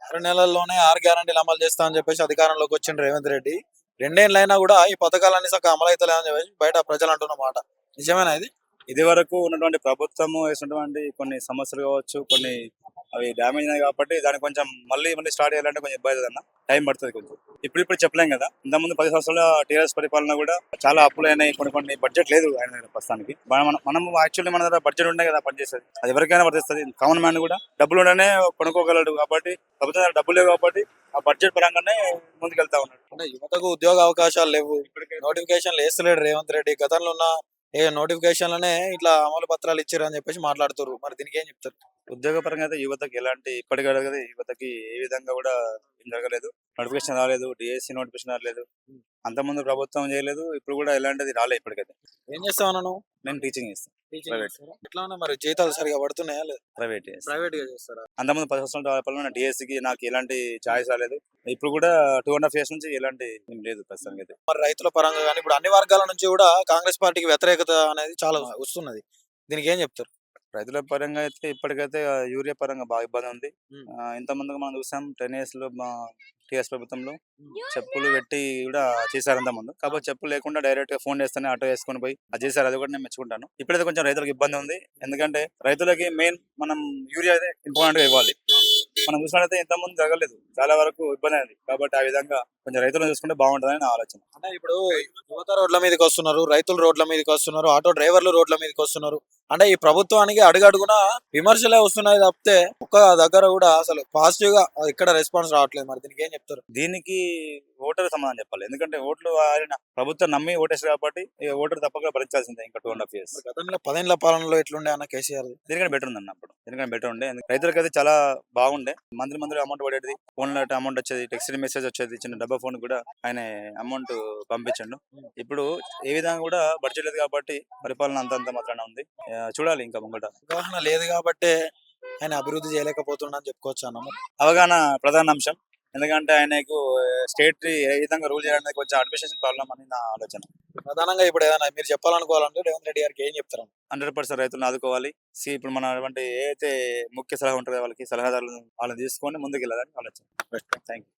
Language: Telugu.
6 నెలల్లోనే 6 గ్యారంటీలు అమలు చేస్తా అని చెప్పేసి అధికారంలోకి వచ్చిండు రేవంత్ రెడ్డి. 2 ఏళ్లైనా కూడా ఈ పథకాలన్నీ సక్కగా అమలైతలేదని చెప్పేసి బయట ప్రజలు అంటున్న మాట. నిజమేనా ఇది? ఇదివరకు ఉన్నటువంటి ప్రభుత్వము వేసినటువంటి కొన్ని సమస్యలు కావచ్చు, కొన్ని అవి డ్యామేజ్ అయినాయి కాబట్టి దానికి కొంచెం మళ్ళీ మళ్ళీ స్టార్ట్ చేయాలంటే కొంచెం ఇబ్బంది అన్న, టైం పడుతుంది కొంచెం. ఇప్పుడు చెప్పలేం కదా. ఇంతకుముందు 10 సంవత్సరాల టీఆర్ఎస్ పరిపాలన కూడా చాలా అప్పులు అయినాయి, కొన్ని బడ్జెట్ లేదు ఆయన దగ్గర ప్రస్తుతానికి. మనం యాక్చువల్లీ మన దగ్గర బడ్జెట్ ఉండే కదా పనిచేస్తుంది, అది ఎవరికైనా వర్తిస్తుంది. కామన్ మ్యాన్ కూడా డబ్బులు ఉండనే కొనుక్కోగలడు కాబట్టి, ప్రభుత్వం దగ్గర డబ్బులు లేవు కాబట్టి ఆ బడ్జెట్ పరంగానే ముందుకెళ్తా ఉన్నాడు. అంటే యువతకు ఉద్యోగ అవకాశాలు లేవు, నోటిఫికేషన్లు వేస్తలేడు రేవంత్ రెడ్డి. గతంలో ఉన్న నోటిఫికేషన్లనే ఇట్లా అమలు పత్రాలు ఇచ్చారు అని చెప్పేసి మాట్లాడుతారు. మరి దీనికి ఏం చెప్తారు? ఉద్యోగ పరంగా అయితే యువతకి ఎలాంటి ఇప్పటికీ యువతకి ఏ విధంగా కూడా ఏం జరగలేదు. నోటిఫికేషన్ రాలేదు, డిఎస్సి నోటిఫికేషన్ రాలేదు, అంతకుముందు ప్రభుత్వం చేయలేదు, ఇప్పుడు కూడా ఎలాంటిది రాలేదు ఇప్పటికైతే. ఏం చేస్తావు నువ్వు? నేను టీచింగ్ చేస్తాను, ప్రైవేట్. ఎట్లా ఉన్నా మరి జీతాలు సరిగా పడుతున్నాయా? లేదు, ప్రైవేట్ చేస్తాను. ప్రైవేట్ గా చేస్తారా? అంతకుముందు 10 సంవత్సరాల పరిపాలన డిఎస్సికి నాకు ఎలాంటి ఛాయిస్ రాలేదు. ఇప్పుడు కూడా 2.5 years నుంచి ఎలాంటి ఏం లేదు ప్రస్తుతానికి అయితే. మరి రైతుల పరంగా కానీ ఇప్పుడు అన్ని వర్గాల నుంచి కూడా కాంగ్రెస్ పార్టీకి వ్యతిరేకత అనేది చాలా వస్తున్నది. దీనికి ఏం చెప్తారు? రైతుల పరంగా అయితే ఇప్పటికైతే యూరియా పరంగా బాగా ఇబ్బంది ఉంది. ఇంత ముందుగా మనం చూసాం 10 years లో మా టీఆర్ఎస్ ప్రభుత్వంలో చెప్పులు పెట్టి కూడా చేశారు అంత ముందు. కాకపోతే చెప్పులు లేకుండా డైరెక్ట్ గా ఫోన్ చేస్తేనే ఆటో వేసుకొని పోయి అది చేశారు, అది కూడా నేను మెచ్చుకుంటాను. ఇప్పుడైతే కొంచెం రైతులకు ఇబ్బంది ఉంది, ఎందుకంటే రైతులకి మెయిన్ మనం యూరియా అయితే ఇంపార్టెంట్ గా ఇవ్వాలి. మనం చూసినట్లయితే ఇంత ముందు జరగలేదు, చాలా వరకు ఇబ్బంది అయింది. కాబట్టి ఆ విధంగా కొంచెం రైతులను చూసుకుంటే బాగుంటుందని నా ఆలోచన. అంటే ఇప్పుడు యువత రోడ్ల మీదకి వస్తున్నారు, రైతులు రోడ్ల మీదకి వస్తున్నారు, ఆటో డ్రైవర్లు రోడ్ల మీదకి వస్తున్నారు. అంటే ఈ ప్రభుత్వానికి అడుగడుగునా విమర్శలే వస్తున్నాయి తప్పితే ఒక్క దగ్గర కూడా అసలు పాజిటివ్ గా ఇక్కడ రెస్పాన్స్ రావట్లేదు. మరి దీనికి ఏం చెప్తారు? దీనికి ఓటర్ సమాధానం చెప్పాలి, ఎందుకంటే ఓట్లు ఆయన ప్రభుత్వం నమ్మి ఓటేస్తారు కాబట్టి ఓటర్ తప్పక భరించాల్సిందే ఇంకా 2.5 years. గతంలో 10 ఏళ్ల పాలనలో ఎట్లుండే అన్న కేసీఆర్? దీనికంటే బెటర్ ఉంది అన్నప్పుడు, దీనికంటే బెటర్ ఉండే. రైతులకైతే చాలా బాగుండే, మంత్లీ అమౌంట్ పడేది, ఫోన్ లో అమౌంట్ వచ్చేది, టెక్స్ట్ మెసేజ్ వచ్చేది, చిన్న డబ్బా ఫోన్ కూడా ఆయన అమౌంట్ పంపించండు. ఇప్పుడు ఏ విధంగా కూడా బడ్జెట్ లేదు కాబట్టి పరిపాలన అంత మాత్రాన ఉంది. చూడాలి ఇంకా ముంగట. అవగాహన లేదు కాబట్టి ఆయన అభివృద్ధి చేయలేకపోతున్నాడని చెప్పుకోవచ్చు అన్న. అవగాహన ప్రధాన అంశం, ఎందుకంటే ఆయనకు స్టేట్ ఏ విధంగా రూల్ చేయాలనేది కొంచెం అడ్మినిస్ట్రేషన్ ప్రాబ్లం అని నా ఆలోచన. ప్రధానంగా ఇప్పుడు ఏదైనా మీరు చెప్పాలనుకోవాలంటే రేవంత్ రెడ్డి గారికి ఏం చెప్తారు? 100% రైతులను ఆదుకోవాలి. ఇప్పుడు మన ఏదైతే ముఖ్య సలహా ఉంటుందో వాళ్ళకి సలహాదారులను వాళ్ళని తీసుకొని ముందుకు వెళ్ళాలని ఆలోచన. Thank you.